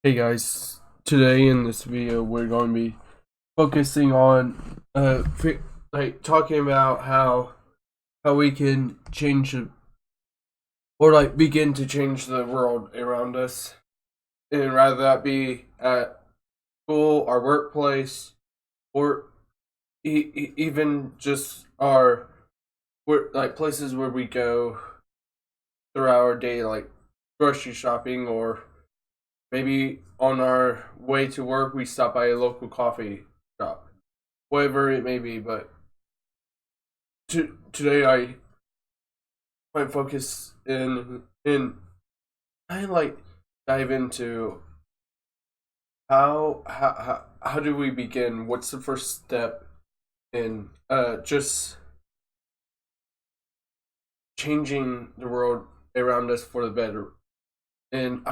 Hey guys, today in this video we're going to be focusing on talking about how we can begin to change the world around us, and rather that be at school, our workplace, or even just our places where we go throughout our day, like grocery shopping, or maybe on our way to work, we stop by a local coffee shop, whatever it may be. But today, I might focus in I like dive into how do we begin? What's the first step in just changing the world around us for the better? And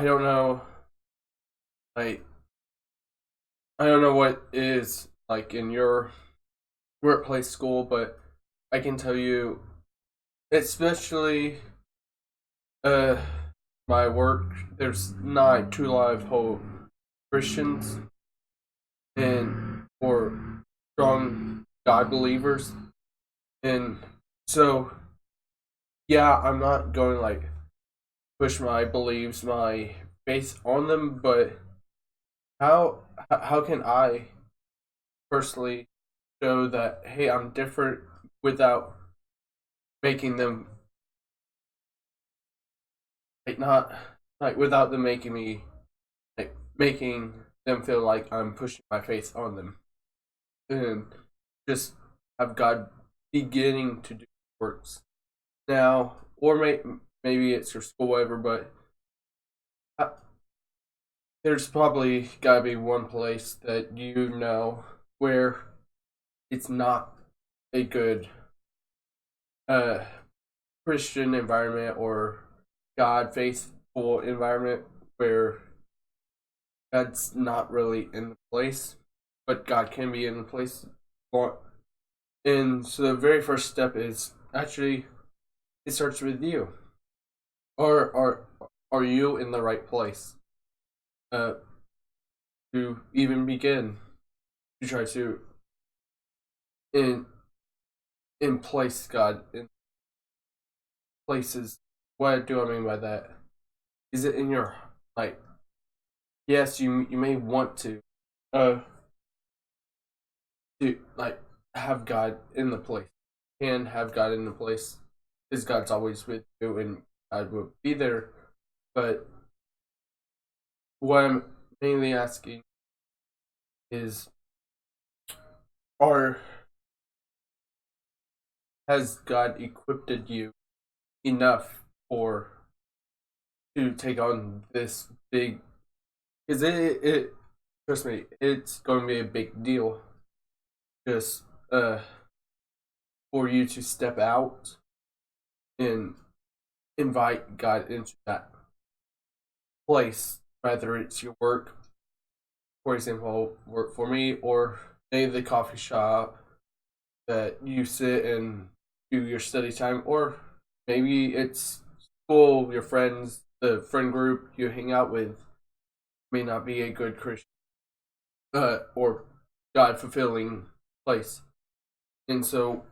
like I don't know what is like in your workplace, school, but I can tell you, especially uh my work, there's not too lot of whole Christians and or strong God believers, and so yeah, I'm not going to like push my beliefs, my faith on them, but how how can I personally show that, hey, I'm different without making them not without them making me making them feel like I'm pushing my faith on them, and just have God beginning to do works now, or maybe it's your school, whatever. But uh, there's probably gotta be one place that where it's not a good uh Christian environment or God faithful environment, where God's not really in the place, but God can be in the place. And so the very first step is actually it starts with you. Are you in the right place uh, to even begin to try to in in place God in places? What do I mean by that? Is it in your like? Yes, you may want uh to have God in the place, can have God in the place, because God's always with you and God will be there. But what I'm mainly asking is, are has God equipped you enough for to take on this big? Because it trust me, it's going to be a big deal. Just for you to step out and invite God into that place, whether it's your work, for example, work for me, or maybe the coffee shop that you sit and do your study time, or maybe it's school, your friends, the friend group you hang out with may not be a good Christian or God fulfilling place. And so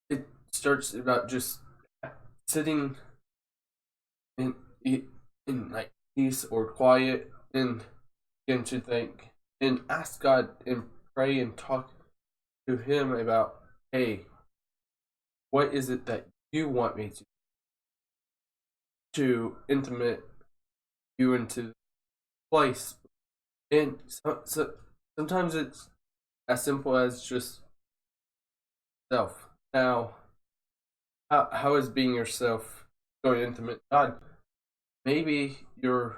it starts about just sitting in in like peace or quiet, and begin to think and ask God and pray and talk to Him about, hey, what is it that you want me to intimate you into place? And sometimes it's as simple as just self. Now, how is being yourself going to intimate God? Maybe you're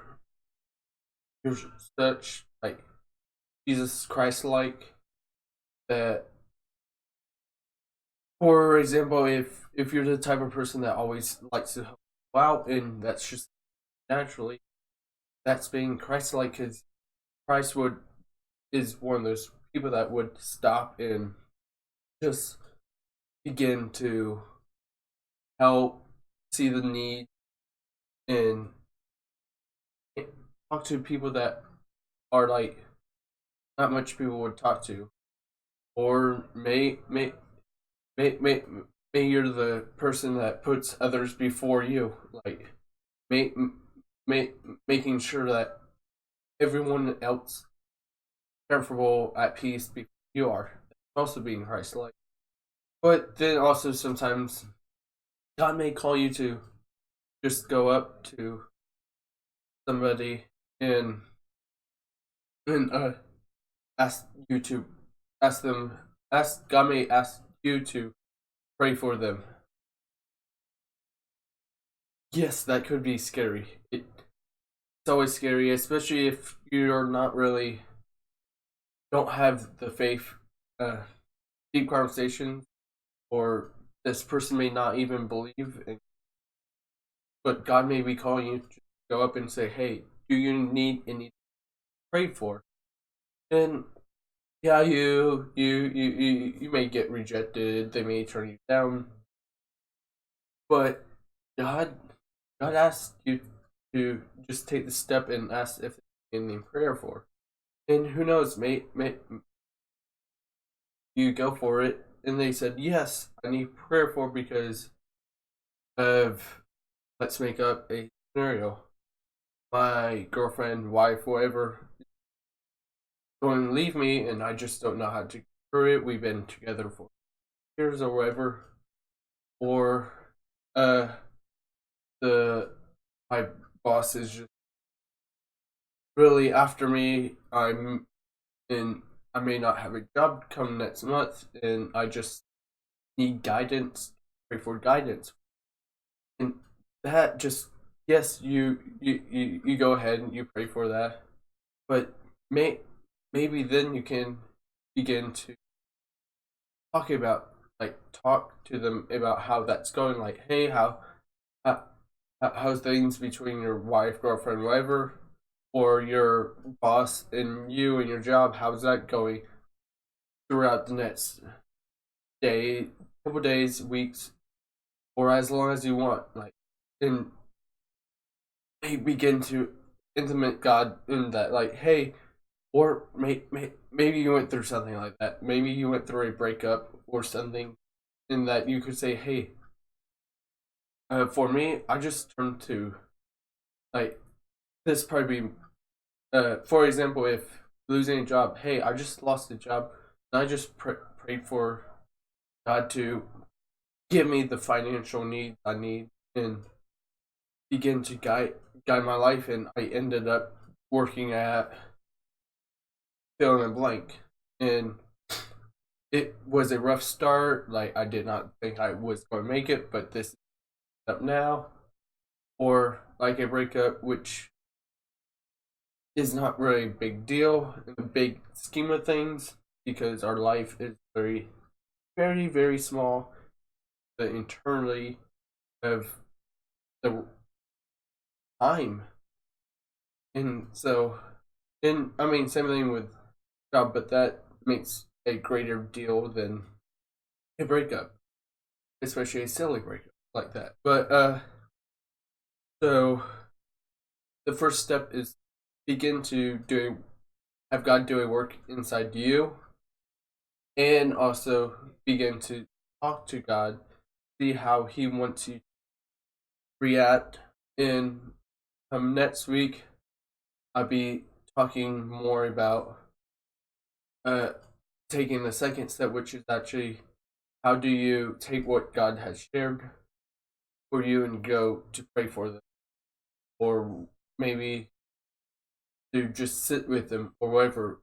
such like Jesus Christ like that. For example, if you're the type of person that always likes to help out, and that's just naturally, that's being Christ like, because Christ would is one of those people that would stop and just begin to help, see the need, and talk to people that are like not much people would talk to, or may you're the person that puts others before you, like may, may making sure that everyone else comfortable at peace before you are, also being Christ-like. But then also sometimes God may call you to just go up to somebody and and ask you to ask them ask God may ask you to pray for them. Yes, that could be scary. It's always scary, especially if you're not really don't have the faith. Deep conversation, or this person may not even believe, but God may be calling you to go up and say, "Hey, do you need any pray for?" And yeah, you may get rejected. They may turn you down, but God God asks you to just take the step and ask if they need prayer for. And who knows, may you go for it, and they said, "Yes, I need prayer for because of, let's make up a scenario. My girlfriend, wife, whatever, going to leave me, and I just don't know how to get through it. We've been together for years or whatever." Or uh the my boss is just really after me. I may not have a job come next month, and I just need guidance. Pray for guidance. And that just, yes, you go ahead and you pray for that, but may maybe then you can begin to talk to them about how that's going. Like, hey, how how's things between your wife, girlfriend, whatever, or your boss and you and your job? How's that going throughout the next day, couple days, weeks, or as long as you want? Like, and they begin to intimate God in that. Like, hey, or maybe you went through something like that. Maybe you went through a breakup or something, in that you could say, hey, for me, I just turned to, like, this probably be, for example, if losing a job, hey, I just lost a job, and I just prayed for God to give me the financial needs I need and begin to guide my life, and I ended up working at fill in the blank, and it was a rough start. Like, I did not think I was going to make it, but this is up now. Or like a breakup, which is not really a big deal in the big scheme of things, because our life is very, very, very small. But internally, of the time, and so, and I mean, same thing with job, but that makes a greater deal than a breakup, especially a silly breakup like that. But so the first step is begin to have God do a work inside you, and also begin to talk to God, see how He wants you to react. And next week, I'll be talking more about uh, taking the second step, which is actually how do you take what God has shared for you and go to pray for them, or maybe to just sit with them, or whatever.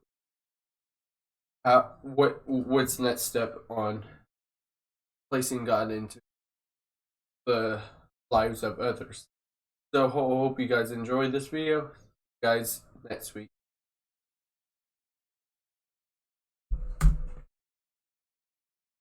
What's the next step on placing God into the lives of others? So hope you guys enjoyed this video, guys. Next week.